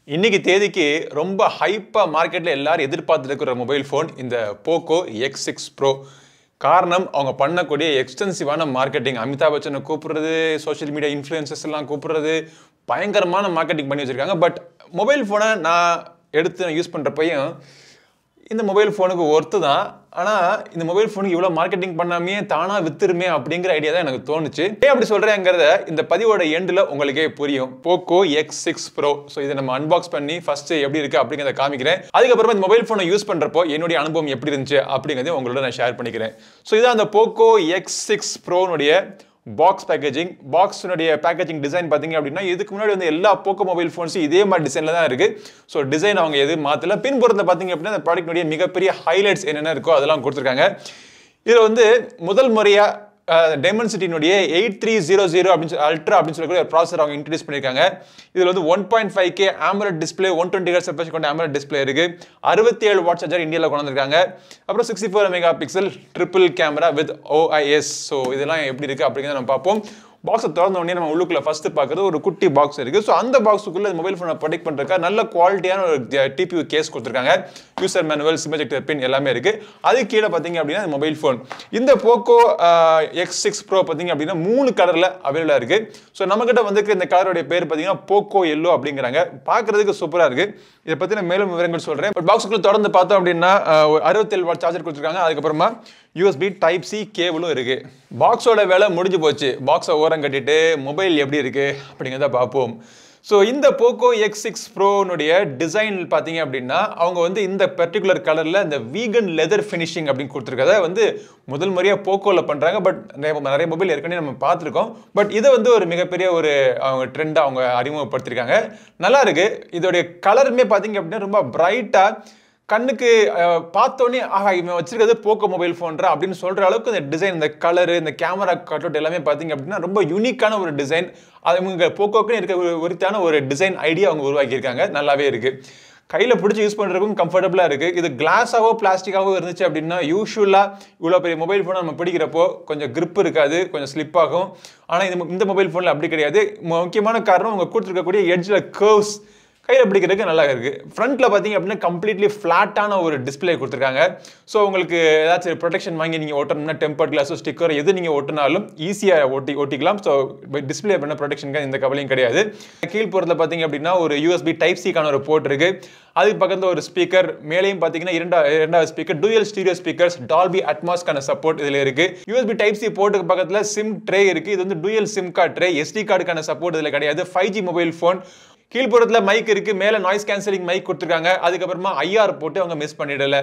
இன்னைக்கு தேதிக்கு ரொம்ப ஹைப்பா மார்க்கெட்ல எல்லாரும் எதிர்பார்த்துட்டு இருக்கிற மொபைல் ஃபோன் இந்த Poco X6 Pro. காரணம் அவங்க பண்ணக்கூடிய எக்ஸ்டென்சிவான மார்க்கெட்டிங். அமிதாப் பச்சனை கூப்பிடுறது, சோஷியல் மீடியா இன்ஃப்ளூயன்சர்ஸ் எல்லாம் கூப்பிடுறது, பயங்கரமான மார்க்கெட்டிங் பண்ணி வச்சிருக்காங்க. பட் மொபைல் ஃபோனை நான் எடுத்து யூஸ் பண்ணுறப்பையும் இந்த மொபைல் ஃபோனுக்கு ஒர்த்து தான். ஆனால் இந்த மொபைல் ஃபோனுக்கு இவ்வளோ மார்க்கெட்டிங் பண்ணாமே தானாக வித்துருமே அப்படிங்கிற ஐடியா தான் எனக்கு தோணுச்சு. ஏன் அப்படி சொல்கிறேங்கிறத இந்த பதிவோட எண்டில் உங்களுக்கே புரியும். Poco X6 Pro. ஸோ இதை நம்ம அன்பாக்ஸ் பண்ணி ஃபர்ஸ்ட் எப்படி இருக்குது அப்படிங்கிறத காமிக்கிறேன். அதுக்கப்புறமா இந்த மொபைல் ஃபோனை யூஸ் பண்ணுறப்போ என்னுடைய அனுபவம் எப்படி இருந்துச்சு அப்படிங்கிறத உங்களோட நான் ஷேர் பண்ணிக்கிறேன். ஸோ இதான் அந்த Poco X6 Pro-னுடைய பாக்ஸ் பேக்கேஜிங். பாக்ஸுடைய பேக்கேஜிங் டிசைன் பார்த்தீங்க அப்படின்னா இதுக்கு முன்னாடி வந்து எல்லா போக்கோ மொபைல் ஃபோன்ஸும் இதே மாதிரி டிசைனில் தான் இருக்குது. ஸோ டிசைன் அவங்க எதுவும் மாற்றல. பின்புறத்தில் பார்த்தீங்க அப்படின்னா அந்த ப்ராடக்ட்னுடைய மிகப்பெரிய ஹைலைட்ஸ் என்னென்ன இருக்கோ அதெல்லாம் கொடுத்துருக்காங்க. இதில் வந்து முதல் முறையாக டைமென்சிட்டினுடைய 8300 அப்படின்னு அல்ட்ரா அப்படின்னு சொல்லக்கூடிய ஒரு ப்ராசஸர் அவங்க இன்ட்ரடியூஸ் பண்ணியிருக்காங்க. இதில் வந்து 1.5K AMOLED display, 120 Hz refresh கொண்ட AMOLED டிஸ்பிளே இருக்கு. 67 வாட் சார்ஜர் இந்தியாவில் கொண்டு வந்திருக்காங்க. அப்புறம் 64 mega pixel triple camera with OIS. So இதெல்லாம் எப்படி இருக்கு அப்படிங்கிறத நம்ம பார்ப்போம். பாக்ஸை திறந்த உடனே நம்ம உள்ளுக்குள்ள ஃபர்ஸ்ட் பார்க்குறது ஒரு குட்டி பாக்ஸ் இருக்கு. ஸோ அந்த பாக்ஸுக்குள்ள மொபைல் ஃபோனை ப்ரொடெக்ட் பண்ணுறதுக்காக நல்ல குவாலிட்டியான ஒரு TPU கேஸ் கொடுத்துருக்காங்க. யூசர் மேனுவல், சிம் எஜெக்டர் பின் எல்லாமே இருக்கு. அது கீழே பார்த்தீங்க அப்படின்னா மொபைல் ஃபோன். இந்த Poco X6 Pro பார்த்தீங்க அப்படின்னா 3 கலர்ல அவைலபிளா இருக்கு. ஸோ நம்ம கிட்ட வந்து இந்த கலருடைய பேர் பார்த்தீங்கன்னா Poco Yellow அப்படிங்கிறாங்க. பார்க்கறதுக்கு சூப்பரா இருக்கு. இதை பத்தின மேலும் விவரங்கள் சொல்றேன். பட் பாக்ஸுக்குள்ள தொடர்ந்து பார்த்தோம் அப்படின்னா 67 வாட் சார்ஜர் கொடுத்துருக்காங்க. அதுக்கப்புறமா USB Type C கேபிளும் இருக்கு. பாக்ஸோட வேலை முடிஞ்சு போச்சு. பாக்ஸை ஓரம் கட்டிட்டு மொபைல் எப்படி இருக்கு அப்படிங்கிறத பார்ப்போம். ஸோ இந்த Poco X6 Pro-னுடைய டிசைன் பார்த்தீங்க அப்படின்னா அவங்க வந்து இந்த பர்டிகுலர் கலரில் இந்த வீகன் லெதர் ஃபினிஷிங் அப்படின்னு கொடுத்துருக்கத வந்து முதல் முறையாக போக்கோவில் பண்ணுறாங்க. பட் நிறைய மொபைல் ஏற்கனவே நம்ம பார்த்துருக்கோம். பட் இதை வந்து ஒரு மிகப்பெரிய ஒரு அவங்க ட்ரெண்டாக அவங்க அறிமுகப்படுத்திருக்காங்க. நல்லா இருக்கு. இதோடைய கலருமே பார்த்தீங்க அப்படின்னா ரொம்ப பிரைட்டாக கண்ணுக்கு பார்த்தோன்னே ஆஹா இவன் வச்சிருக்கிறது போக்கோ மொபைல் ஃபோன்றா அப்படின்னு சொல்கிற அளவுக்கு இந்த டிசைன், இந்த கலரு, இந்த கேமரா கட்அவுட் எல்லாமே பார்த்தீங்க அப்படின்னா ரொம்ப யூனிக்கான ஒரு டிசைன். அது இவங்க போக்கோக்குன்னு இருக்க ஒருத்தான ஒரு டிசைன் ஐடியா அவங்க உருவாக்கியிருக்காங்க. நல்லாவே இருக்குது. கையில் பிடிச்சி யூஸ் பண்ணுறதுக்கும் கம்ஃபர்டபுளாக இருக்குது. இது கிளாஸாகவோ பிளாஸ்டிக்காவோ இருந்துச்சு அப்படின்னா யூஸ்வலாக இவ்வளோ பெரிய மொபைல் ஃபோனை நம்ம பிடிக்கிறப்போ கொஞ்சம் கிரிப் இருக்காது, கொஞ்சம் ஸ்லிப் ஆகும். ஆனால் இந்த மொபைல் ஃபோனில் அப்படி கிடையாது. முக்கியமான காரணம் அவங்க கொடுத்துருக்கக்கூடிய எட்ஜில் கர்வ்ஸ் கையில் பிடிக்கிறதுக்கு நல்லா இருக்குது. ஃப்ரண்ட்டில் பார்த்தீங்க அப்படின்னா கம்ப்ளீட்லி ஃப்ளாட்டான ஒரு டிஸ்பிளே கொடுத்துருக்காங்க. ஸோ உங்களுக்கு ஏதாச்சும் ப்ரொடெக்ஷன் வாங்கி நீங்கள் ஓட்டணும்னா டெம்பர்ட் கிளாஸோ ஸ்டிக்கர் எது நீங்கள் ஓட்டினாலும் ஈஸியாக ஓட்டிக்கலாம். ஸோ டிஸ்பிளே பண்ண ப்ரொடெக்ஷனுக்கு இந்த கவலையும் கிடையாது. கீழ்ப்புறத்தில் பார்த்தீங்க அப்படின்னா ஒரு USB Type C-க்கான ஒரு போர்ட் இருக்கு. அதுக்கு பக்கத்தில் ஒரு ஸ்பீக்கர், மேலேயும் பார்த்தீங்கன்னா இரண்டாவது speaker, dual stereo speakers, Dolby அட்மாஸ்க்கான சப்போர்ட் இதில் இருக்கு. USB Type C போர்ட்டுக்கு பக்கத்தில் சிம் ட்ரே இருக்கு. இது வந்து dual sim card tray. SD கார்டுக்கான சப்போர்ட் இதில் கிடையாது. 5G mobile phone. கீழ்ப்புறத்தில் மைக் இருக்கு. மேலே நாய்ஸ் கேன்சலிங் மைக் கொடுத்துருக்காங்க. அதுக்கப்புறமா IR போட்டு அவங்க மிஸ் பண்ணிடல.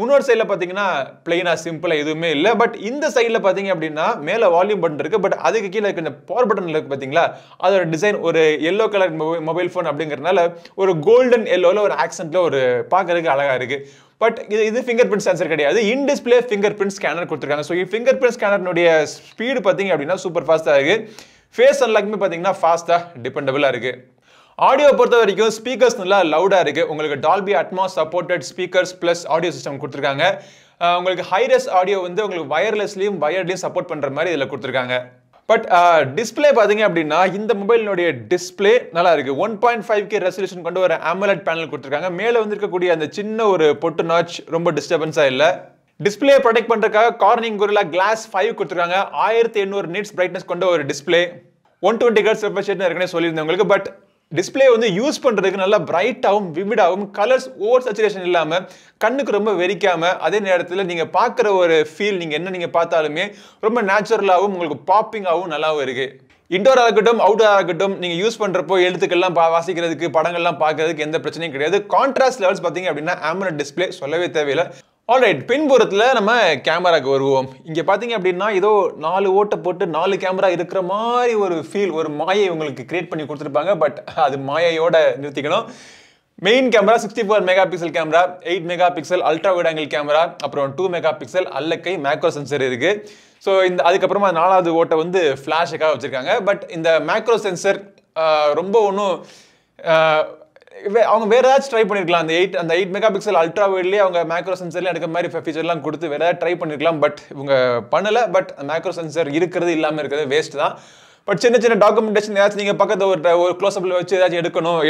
இன்னொரு சைடில் பார்த்தீங்கன்னா பிளெயினா சிம்பிளா எதுவுமே இல்லை. பட் இந்த சைடில் பார்த்தீங்க அப்படின்னா மேலே வால்யூம் பட்டன் இருக்கு. பட் அதுக்கு கீழே இருக்க இந்த பவர் பட்டன் இருக்கு பார்த்தீங்களா, அதோட டிசைன் ஒரு எல்லோ கலர் மொபைல் ஃபோன் அப்படிங்கிறதுனால ஒரு கோல்டன் எல்லோவில் ஒரு ஆக்சென்ட்ல ஒரு பார்க்கறதுக்கு அழகா இருக்கு. பட் இது ஃபிங்கர் பிரிண்ட் சென்சர் கிடையாது. In display finger print scanner கொடுத்துருக்காங்க. ஸோ ஃபிங்கர் பிரிண்ட் ஸ்கேனருடைய ஸ்பீடு பார்த்தீங்க அப்படின்னா சூப்பர் ஃபாஸ்ட்டாக இருக்கு. ஃபேஸ் அன்லாக்குமே பார்த்தீங்கன்னா ஃபாஸ்ட்டாக டிபெண்டபிளாக இருக்கு. ஆடியோ பொறுத்த வரைக்கும் ஸ்பீக்கர்ஸ் நல்லா லவுடாக இருக்குது. உங்களுக்கு Dolby Atmos supported speakers plus audio system கொடுத்துருக்காங்க. உங்களுக்கு ஹைரஸ் ஆடியோ வந்து உங்களுக்கு வயர்லெஸ்லையும் வயர்லையும் சப்போர்ட் பண்ணுற மாதிரி இதில் கொடுத்துருக்காங்க. பட் டிஸ்பிளே பார்த்தீங்க அப்படின்னா இந்த மொபைலினுடைய டிஸ்பிளே நல்லா இருக்குது. 1.5K ரெசல்யூஷன் கொண்டு ஒரு AMOLED பேனல் கொடுத்துருக்காங்க. மேலே வந்து இருக்கக்கூடிய அந்த சின்ன ஒரு பொட்டு நாச் ரொம்ப டிஸ்டர்பன்ஸாக இல்லை. டிஸ்பிளே ப்ரொடெக்ட் பண்ணுறதுக்காக கார்னிங் கொரில்லா கிளாஸ் 5 கொடுத்துருக்காங்க. 1800 நிட்ஸ் பிரைட்னஸ் கொண்ட ஒரு டிஸ்பிளே. 120 Hz ரெஃப்ரெஷ் ரேட்னு ஏற்கனவே சொல்லியிருந்தேன் உங்களுக்கு. பட் டிஸ்பிளே வந்து யூஸ் பண்ணுறதுக்கு நல்லா பிரைட்டாகவும் விவிடாகவும் கலர்ஸ் ஓவர் சேச்சுரேஷன் இல்லாமல் கண்ணுக்கு ரொம்ப வெறிக்காமல் அதே நேரத்தில் நீங்கள் பார்க்குற ஒரு ஃபீல் நீங்கள் பார்த்தாலுமே ரொம்ப நேச்சுரலாகவும் உங்களுக்கு பாப்பிங்காகவும் நல்லாவும் இருக்குது. இன்டோராக இருக்கட்டும் அவுட்டோராக இருக்கட்டும் நீங்கள் யூஸ் பண்ணுறப்போ எழுத்துக்கள்லாம் வாசிக்கிறதுக்கு படங்கள்லாம் பார்க்கறதுக்கு எந்த பிரச்சனையும் கிடையாது. கான்ட்ராஸ்ட் லெவல்ஸ் பார்த்தீங்க அப்படின்னா AMOLED டிஸ்பிளே சொல்லவே தேவையில்லை. ஆல்ரைட், பின்புறத்தில் நம்ம கேமராக்கு வருவோம். இங்கே பார்த்தீங்க அப்படின்னா ஏதோ 4 ஓட்டை போட்டு 4 கேமரா இருக்கிற மாதிரி ஒரு ஃபீல், ஒரு மாயை உங்களுக்கு கிரியேட் பண்ணி கொடுத்துருப்பாங்க. பட் அது மாயையோட நிறுத்திக்கணும். Main camera 64 mega pixel camera, 8 mega pixel ultra wide angle camera, அப்புறம் 2 மெகா பிக்சல் அல்லக்கை மேக்ரோ சென்சர் இருக்கு. ஸோ அதுக்கப்புறமா 4வது ஓட்டை வந்து ஃப்ளாஷுக்காக வச்சிருக்காங்க. பட் இந்த மேக்ரோ சென்சர் ரொம்ப ஒன்றும் அவங்க வேற ஏதாச்சும் ட்ரை பண்ணிருக்கலாம். அந்த 8 மெகா பிக்சல் அல்ட்ரா வைட்லேயே அவங்க மேக்ரோ சென்சர்ல எடுக்கிற மாதிரி ஃபீச்சர்லாம் கொடுத்து வேற ஏதாவது ட்ரை பண்ணிருக்கலாம். பட் இவங்க பண்ணல. பட் மேக்ரோ சென்சர் இருக்கிறது இல்லாமல் இருக்கிறது வேஸ்ட் தான். பட் சின்ன சின்ன டாக்குமெண்டேஷன் ஏதாச்சும் நீங்கள் பக்கத்தில் ஒரு க்ளோஸ்அப்பில் வச்சு ஏதாச்சும்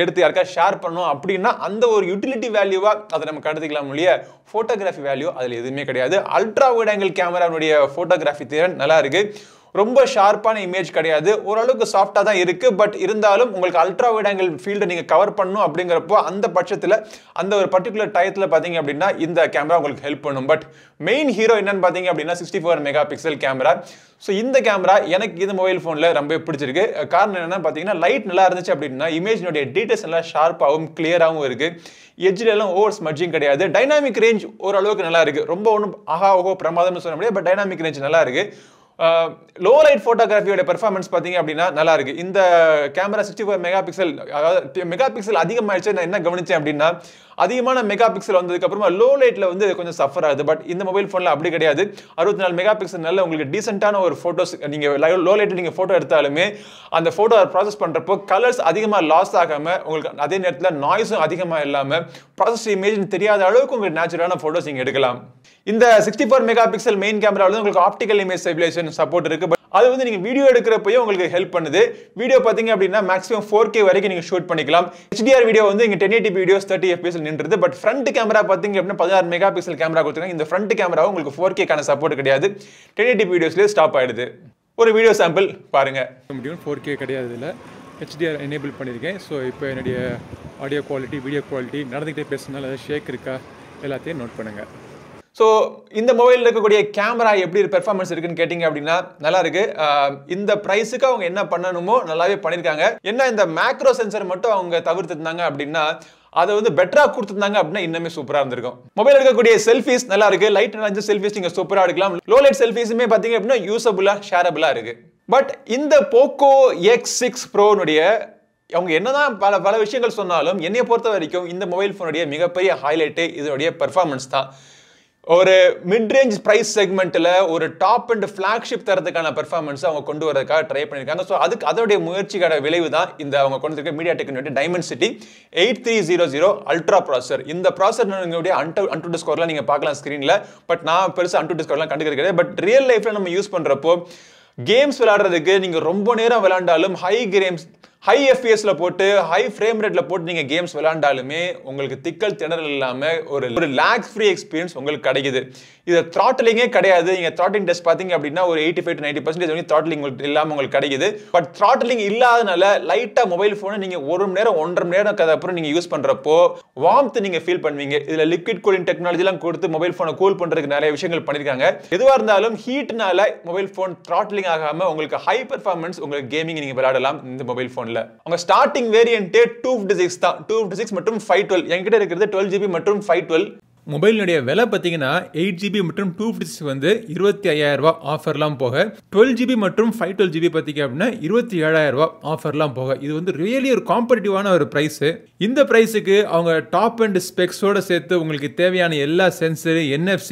எடுத்து யாருக்கா ஷேர் பண்ணணும் அப்படின்னா அந்த ஒரு யூட்டிலிட்டி வேல்யூவாக அதை நம்ம கடத்திக்கலாம் இல்லையா. ஃபோட்டோகிராஃபி வேல்யூ அதில் எதுவுமே கிடையாது. அல்ட்ரா வைட் ஆங்கிள் கேமராவுடைய ஃபோட்டோகிராஃபி திறன் நல்லா இருக்கு. ரொம்ப ஷார்ப்பான இமேஜ் கிடையாது, ஓரளவுக்கு சாஃப்டாக தான் இருக்குது. பட் இருந்தாலும் உங்களுக்கு அல்ட்ரா வைட் ஆங்கிள் ஃபீல்டை நீங்கள் கவர் பண்ணணும் அப்படிங்கிறப்போ அந்த பட்சத்தில் அந்த ஒரு பர்டிகுலர் டயத்தில் பார்த்தீங்க அப்படின்னா இந்த கேமரா உங்களுக்கு ஹெல்ப் பண்ணும். பட் மெயின் ஹீரோ என்னன்னு பார்த்தீங்க அப்படின்னா 64 மெகா பிக்சல் கேமரா. ஸோ இந்த கேமரா எனக்கு இந்த மொபைல் ஃபோனில் ரொம்ப பிடிச்சிருக்கு. காரணம் என்னென்னா பார்த்தீங்கன்னா லைட் நல்லா இருந்துச்சு அப்படின்னா இமேஜினுடைய டீட்டெயில்ஸ் நல்லா ஷார்ப்பாகவும் கிளியராகவும் இருக்குது. எட்ஜிலெல்லாம் ஓவர் ஸ்மட்ஜிங் கிடையாது. டைனாமிக் ரேஞ்ச் ஓரளவுக்கு நல்லா இருக்குது. ரொம்ப ஒன்றும் ஓஹோ பிரமாதம்னு சொல்ல முடியாது, பட் டைனாமிக் ரேஞ்ச் நல்லா இருக்குது. லோ லைட் ஃபோட்டோகிராஃபியோட பெர்ஃபார்மன்ஸ் பார்த்தீங்க அப்படின்னா நல்லா இருக்கு. இந்த கேமரா 64 மெகா பிக்சல், அதாவது மெகா பிக்சல் அதிகமாகிடுச்சு. நான் என்ன கவனிச்சேன் அப்படின்னா அதிகமான மெகா பிக்சல் வந்ததுக்கு அப்புறமா லோ லைட்ல வந்து கொஞ்சம் சஃபர் ஆகுது. பட் இந்த மொபைல் ஃபோனில் அப்படி கிடையாது. 64 மெகா பிக்சல் நல்ல உங்களுக்கு டீசென்டான ஒரு ஃபோட்டோஸ் நீங்கள் லோ லைட்டில் நீங்கள் ஃபோட்டோ எடுத்தாலுமே அந்த ஃபோட்டோ ப்ராசஸ் பண்ணுறப்போ கலர்ஸ் அதிகமாக லாஸ் ஆகாமல் உங்களுக்கு அதே நேரத்தில் நாய்ஸும் அதிகமாக இல்லாமல் ப்ராசஸ் இமேஜ் தெரியாத அளவுக்கு உங்களுக்கு நேச்சுரலான ஃபோட்டோஸ் நீங்கள் எடுக்கலாம். இந்த 64 மெகா பிக்சல் மெயின் கேமராவில் உங்களுக்கு ஆப்டிக்கல் இமேஜ் ஸ்டெபிலைசேஷன் சப்போர்ட் இருக்கு. பட் அது வந்து நீங்க வீடியோ எடுக்கிறப்பயும் உங்களுக்கு ஹெல்ப் பண்ணுது. வீடியோ பாத்தீங்க அப்படின்னா மேக்ஸிமம் 4K வரைக்கும் நீங்க ஷூட் பண்ணிக்கலாம். HDR வீடியோ வந்து இங்க 1080p வீடியோஸ் 30 FPS நின்றுது. பட் ஃப்ரண்ட் கேமரா பாத்தீங்க அப்படின்னா 16 மெகா பிக்சல் கேமரா கொடுத்துருக்காங்க. இந்த ஃப்ரண்ட் கேமரா உங்களுக்கு 4K கான சப்போர்ட் கிடையாது. 1080p வீடியோஸ்லயே ஸ்டாப் ஆயிடுது. ஒரு வீடியோ சாம்பிள் பாருங்க. 4K கிடையாது, இதுல HDR எனேபிள் பண்ணியிருக்கேன். ஸோ இப்போ என்னுடைய ஆடியோ குவாலிட்டி, வீடியோ குவாலிட்டி, நடந்துகிட்டே பேசுனால ஏதாவது ஷேக் இருக்கா எல்லாத்தையும் நோட் பண்ணுங்க. ஸோ இந்த மொபைலில் இருக்கக்கூடிய கேமரா எப்படி பெர்ஃபார்மன்ஸ் இருக்குன்னு கேட்டிங்க அப்படின்னா நல்லா இருக்கு. இந்த ப்ரைஸுக்கு அவங்க என்ன பண்ணணுமோ நல்லாவே பண்ணியிருக்காங்க. என்ன இந்த மேக்ரோ சென்சர் மட்டும் அவங்க தவிர்த்துருந்தாங்க அப்படின்னா அதை வந்து பெட்டரா கொடுத்துருந்தாங்க அப்படின்னா இன்னுமே சூப்பரா இருந்திருக்கும். மொபைல் எடுக்கக்கூடிய செல்ஃபிஸ் நல்லா இருக்கு. லைட் அண்ட் செல்ஃபிஸ் நீங்க சூப்பரா எடுக்கலாம். லோ லைட் செல்ஃபிஸுமே பார்த்தீங்க அப்படின்னா யூஸபுல்லா ஷேரபிளா இருக்கு. பட் இந்த போக்கோ X6 ப்ரோனுடைய அவங்க என்னதான் பல விஷயங்கள் சொன்னாலும் என்னைய பொறுத்த வரைக்கும் இந்த மொபைல் ஃபோனுடைய மிகப்பெரிய ஹைலைட்டே இதனுடைய பெர்ஃபார்மன்ஸ் தான். ஒரு மிட் ரேஞ்ச் பிரைஸ் செக்மெண்ட்டில் ஒரு டாப் அண்ட் ஃபிளாக்ஷிப் தரத்துக்கான பெர்ஃபார்மன்ஸ் அவங்க கொண்டு வரதுக்காக ட்ரை பண்ணியிருக்காங்க. ஸோ அதோடைய முயற்சிக்கான விளைவு தான் இந்த அவங்க கொண்டு இருக்க மீடியாடெக்கினுடைய டைமென்சிட்டி 8300 அல்ட்ரா ப்ராசர். இந்த ப்ராசர் அன்டூ ஸ்கோர்லாம் நீங்கள் பார்க்கலாம் ஸ்க்ரீனில். பட் நான் பெருசாக அன்டூ ஸ்கோர்லாம் கண்டுக்கிறது கிடையாது. பட் ரியல் லைஃப்பில் நம்ம யூஸ் பண்ணுறப்போ கேம்ஸ் விளையாடுறதுக்கு நீங்கள் ரொம்ப நேரம் விளையாண்டாலும் ஹை எஃப்பிஎஸ்ல போட்டு ஹை ஃப்ரேம் ரேட்ல போட்டு நீங்க கேம்ஸ் விளையாண்டாலுமே உங்களுக்கு திக்கல் திணறல் இல்லாம ஒரு லாக் ஃப்ரீ எக்ஸ்பீரியன்ஸ் உங்களுக்கு கிடைக்குது. இது த்ராட்டலிங்கே கிடையாது. நீங்க த்ராட்டிங் டெஸ்ட் பாத்தீங்க அப்படின்னா ஒரு 85 to 90% த்ராட்டலிங் இல்லாம உங்களுக்கு கிடைக்குது. பட் த்ராட்டலிங் இல்லாதனால லைட்டா மொபைல் போனை நீங்க 1 மணி நேரம் 1.5 மணி நேரம் அப்புறம் நீங்க யூஸ் பண்றப்போ வார்ம்த் நீங்க ஃபீல் பண்ணுவீங்க. இதுல லிக்விட் கூலிங் டெக்னாலஜி எல்லாம் கொடுத்து மொபைல் போனை கூல் பண்றதுக்கு நிறைய விஷயங்கள் பண்ணிருக்காங்க. எதுவா இருந்தாலும் ஹீட்னால மொபைல் போன் த்ராட்டலிங் ஆகாம உங்களுக்கு ஹை பெர்ஃபார்மன்ஸ் உங்களுக்கு கேமிங் நீங்க விளையாடலாம் இந்த மொபைல் போன். அவங்க ஸ்டார்டிங் வேரியன்ட் 256 தான். 256 மற்றும் 512. என்கிட்ட இருக்கிறது 12GB மற்றும் 512. மொபைலுடைய விலை பார்த்தீங்கன்னா 8GB மற்றும் 256 வந்து 25,000 ரூபாய் ஆஃபர்லாம் போக, 12GB மற்றும் 512GB பார்த்தீங்க அப்படின்னா 27,000 ரூபாய் ஆஃபர்லாம் போக. இது வந்து ரியலி ஒரு காம்படிட்டிவான ஒரு ப்ரைஸு. இந்த ப்ரைஸுக்கு அவங்க டாப் அண்ட் ஸ்பெக்ஸோட சேர்த்து உங்களுக்கு தேவையான எல்லா சென்சரு, NFC,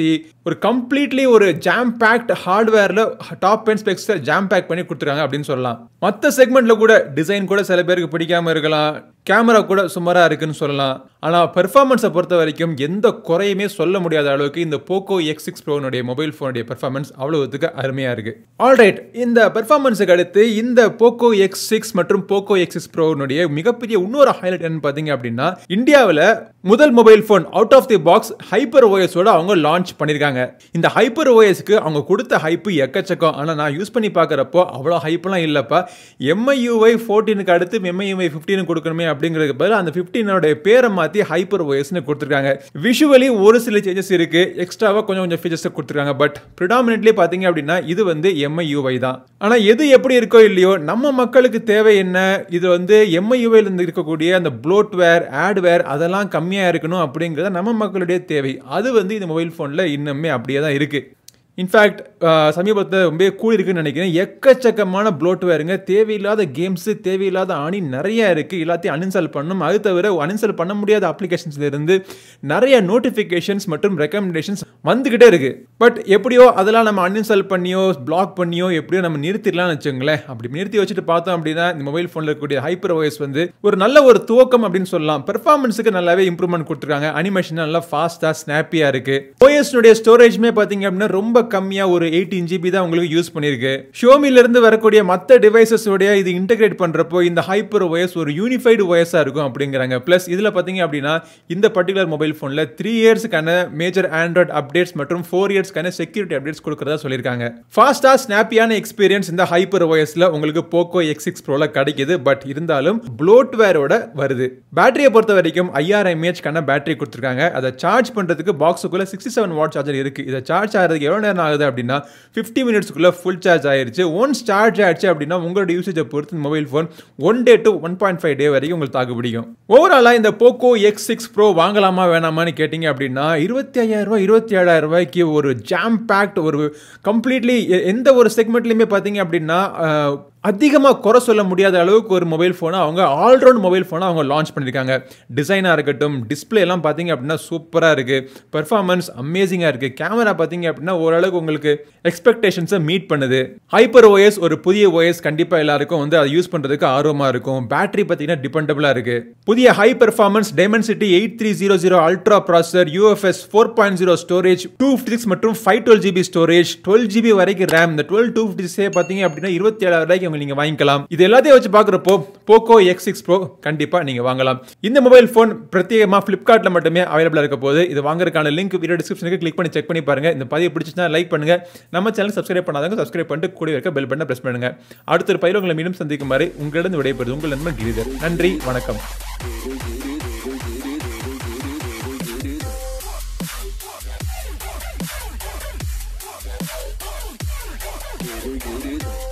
ஒரு கம்ப்ளீட்லி ஒரு ஜாம் பேக்ட் ஹார்ட்வேரில் டாப் அண்ட் ஸ்பெக்ஸை ஜாம் பேக் பண்ணி கொடுத்துருக்காங்க அப்படின்னு சொல்லலாம். மற்ற செக்மெண்ட்ல கூட டிசைன் கூட சில பேருக்கு பிடிக்காம இருக்கலாம், கேமரா கூட சுமாரா இருக்குன்னு சொல்லலாம். ஆனால் பெர்ஃபார்மன்ஸை பொறுத்த வரைக்கும் எந்த குறையுமே சொல்ல முடியாத அளவுக்கு இந்த போக்கோ X6 ப்ரோனுடைய மொபைல் ஃபோனுடைய பெர்ஃபார்மன்ஸ் அவ்வளவுக்கு அருமையா இருக்கு. ஆல்ரைட், இந்த பெர்ஃபார்மன்ஸுக்கு அடுத்து இந்த போக்கோ X6 மற்றும் போக்கோ X6 ப்ரோனுடைய மிகப்பெரிய இன்னொரு ஹைலைட் என்ன பார்த்தீங்க அப்படின்னா இந்தியாவில் முதல் mobile phone out of the box hyper ஓஎஸோட அவங்க லான்ச் பண்ணியிருக்காங்க. இந்த ஹைப்பர் ஓஎஸ்க்கு அவங்க கொடுத்த ஹைப்பு எக்கச்சக்கம். ஆனால் நான் யூஸ் பண்ணி பார்க்குறப்போ அவ்வளோ ஹைப்பெல்லாம் இல்லைப்பா. MIUI 14க்கு அடுத்து MIUI 15 கொடுக்கணுமே அப்படிங்கிறதுக்கு பதில் அந்த 15 பேரை மாற்றி ஹைப்பர் ஓஎஸ்னு கொடுத்துருக்காங்க. விஷுவலி ஒரு சில சேஞ்சஸ் இருக்கு, எக்ஸ்ட்ராவாக கொஞ்சம் ஃபீச்சர்ஸ் கொடுத்துருக்காங்க. பட் ப்ரிடாமினென்ட்லி பார்த்தீங்க அப்படின்னா இது வந்து MIUI தான். ஆனால் எது எப்படி இருக்கோ இல்லையோ நம்ம மக்களுக்கு தேவை என்ன, இது வந்து MIUI இருந்து இருக்கக்கூடிய அந்த ப்ளோட்வேர், ஆட்வேர் அதெல்லாம் கம்மியாக இருக்கணும் அப்படிங்கிறத நம்ம மக்களுடைய தேவை. அது வந்து இந்த மொபைல் ஃபோனில் இன்னுமே அப்படியே தான் இருக்கு. இன்ஃபேக்ட் சமீபத்தில் ரொம்ப கூடி இருக்குன்னு நினைக்கிறேன். எக்கச்சக்கமான ப்ளோட்வேருங்க, தேவையில்லாத கேம்ஸு, தேவையில்லாத ஆணி நிறைய இருக்குது. எல்லாத்தையும் அன்இன்ஸ்டால் பண்ணணும். அது தவிர அன்இன்ஸ்டால் பண்ண முடியாத அப்ளிகேஷன்ஸ்லேருந்து நிறைய நோட்டிஃபிகேஷன்ஸ் மற்றும் ரெக்கமெண்டேஷன்ஸ் வந்துக்கிட்டே இருக்குது. பட் எப்படியோ அதெல்லாம் நம்ம அன்இன்ஸ்டால் பண்ணியோ பிளாக் பண்ணியோ எப்படியோ நம்ம நிறுத்திடலாம்னு வச்சுங்களேன். அப்படி நிறுத்தி வச்சுட்டு பார்த்தோம் அப்படின்னா இந்த மொபைல் ஃபோனில் இருக்கக்கூடிய ஹைப்பர் ஓஎஸ் வந்து ஒரு நல்ல ஒரு துவக்கம் அப்படின்னு சொல்லலாம். பெர்ஃபார்மன்ஸுக்கு நல்லாவே இம்ப்ரூவ்மெண்ட் கொடுத்துருக்காங்க. அனிமேஷன் நல்லா ஃபாஸ்ட்டாக ஸ்னாப்பியாக இருக்குது. ஓஎஸ்னுடைய ஸ்டோரேஜ்மே பார்த்தீங்க அப்படின்னா ரொம்ப கம்மியா ஒரு 18 GB தான் உங்களுக்கு யூஸ் பண்ணிருக்கு. Xiaomiல இருந்து வரக்கூடிய மத்த டிவைசஸ் உடைய இது இன்டகிரேட் பண்றப்போ இந்த ஹைப்பர் OS ஒரு யூனிஃபைடு OS-ஆ இருக்கும் அப்படிங்கறாங்க. பிளஸ் இதுல பாத்தீங்க அப்படினா இந்த பர்టిక్యులர் மொபைல் போன்ல 3 இயர்ஸ்க்கான மேஜர் Android அப்டேட்ஸ் மற்றும் 4 இயர்ஸ்க்கான செக்யூரிட்டி அப்டேட்ஸ் கொடுக்கறதா சொல்லிருக்காங்க. ஃபாஸ்டா ஸ்னாப்பியான எக்ஸ்பீரியன்ஸ் இந்த ஹைப்பர் OS-ல உங்களுக்கு Poco X6 Pro-ல கிடைக்குது. பட் இருந்தாலும் ப்ளோட்வேரோட வருது. பேட்டரியை பொறுத்த வரைக்கும் 5000 mAh கான பேட்டரி கொடுத்திருக்காங்க. அதை சார்ஜ் பண்றதுக்கு பாக்ஸுக்குள்ள 67 வாட் சார்ஜர் இருக்கு. இதை சார்ஜ் ஆகிறதுக்கு எவ்வளவு நேரம் ஆகுது அப்படின்னா 50 மினிட்ஸ்க்குள்ள ஃபுல் சார்ஜ் ஆயிருச்சு. ஒன்ஸ் சார்ஜ் ஆயிடுச்சு அப்படின்னா உங்களோட யூசேஜை பொறுத்து மொபைல் போன் 1 டே டு 1.5 டே வரைக்கும் உங்களுக்கு தாக்கு பிடிக்கும். ஓவராலா இந்த Poco X6 Pro வாங்கலாமா வேணாமான்னு கேட்டீங்க அப்படின்னா 25000 27,000 ரூபாய்க்கு ஒரு ஜாம் பேக்ட் ஒரு கம்ப்ளீட்லி எந்த ஒரு செக்மெண்ட்லயுமே பாத்தீங்க அப்படின்னா அதிகமாக குறை சொல்ல முடியாத அளவுக்கு ஒரு மொபைல் ஃபோனை அவங்க ஆல்ரவுண்ட் மொபைல் ஃபோனை அவங்க லான்ச் பண்ணியிருக்காங்க. டிசைனாக இருக்கட்டும், டிஸ்பிளே எல்லாம் பார்த்தீங்க அப்படின்னா சூப்பராக இருக்குது. பெர்ஃபார்மன்ஸ் அமேசிங்காக இருக்குது. கேமரா பார்த்தீங்க அப்படின்னா ஓரளவுக்கு உங்களுக்கு எக்ஸ்பெக்டேஷன்ஸை மீட் பண்ணுது. ஹைப்பர் OS ஒரு புதிய OS கண்டிப்பாக எல்லாருக்கும் வந்து அதை யூஸ் பண்ணுறதுக்கு ஆர்வமாக இருக்கும். பேட்டரி பார்த்தீங்கன்னா டிபெண்டபிளாக இருக்குது. புதிய high performance Dimensity 8300 ultra processor, UFS 4.0 storage, 256 மற்றும் 512 GB ஸ்டோரேஜ், 12 GB வரைக்கும் ரேம். இந்த 12 பார்த்தீங்க அப்படின்னா 27,000 ரூபாய்க்கு நீங்க வாங்கிக்கலாம். இது எல்லாத்தையும் வச்சு பார்க்கறப்போ Poco X6 Pro கண்டிப்பா நீங்க வாங்கலாம். இந்த மொபைல் போன் பிரத்யேகமா Flipkartல மட்டுமே அவைலபிளா இருக்க போகுது. இது வாங்குறதுக்கான லிங்க் வீடியோ டிஸ்கிரிப்ஷனுக்கு கிளிக் பண்ணி செக் பண்ணி பாருங்க. இந்த பதிவு பிடிச்சிருந்தா லைக் பண்ணுங்க. நம்ம சேனல் சப்ஸ்கிரைப் பண்ணாதவங்க சப்ஸ்கிரைப் பண்ணிட்டு கூட இருக்க பெல் பட்டனை பிரஸ் பண்ணுங்க. அடுத்த ஒரு பதிவில் உங்களை மீண்டும் சந்திக்கும் வரை உங்களிடம் விடைபெறுவது உங்கள் நண்பன் கிரிதர். நன்றி, வணக்கம். Giri.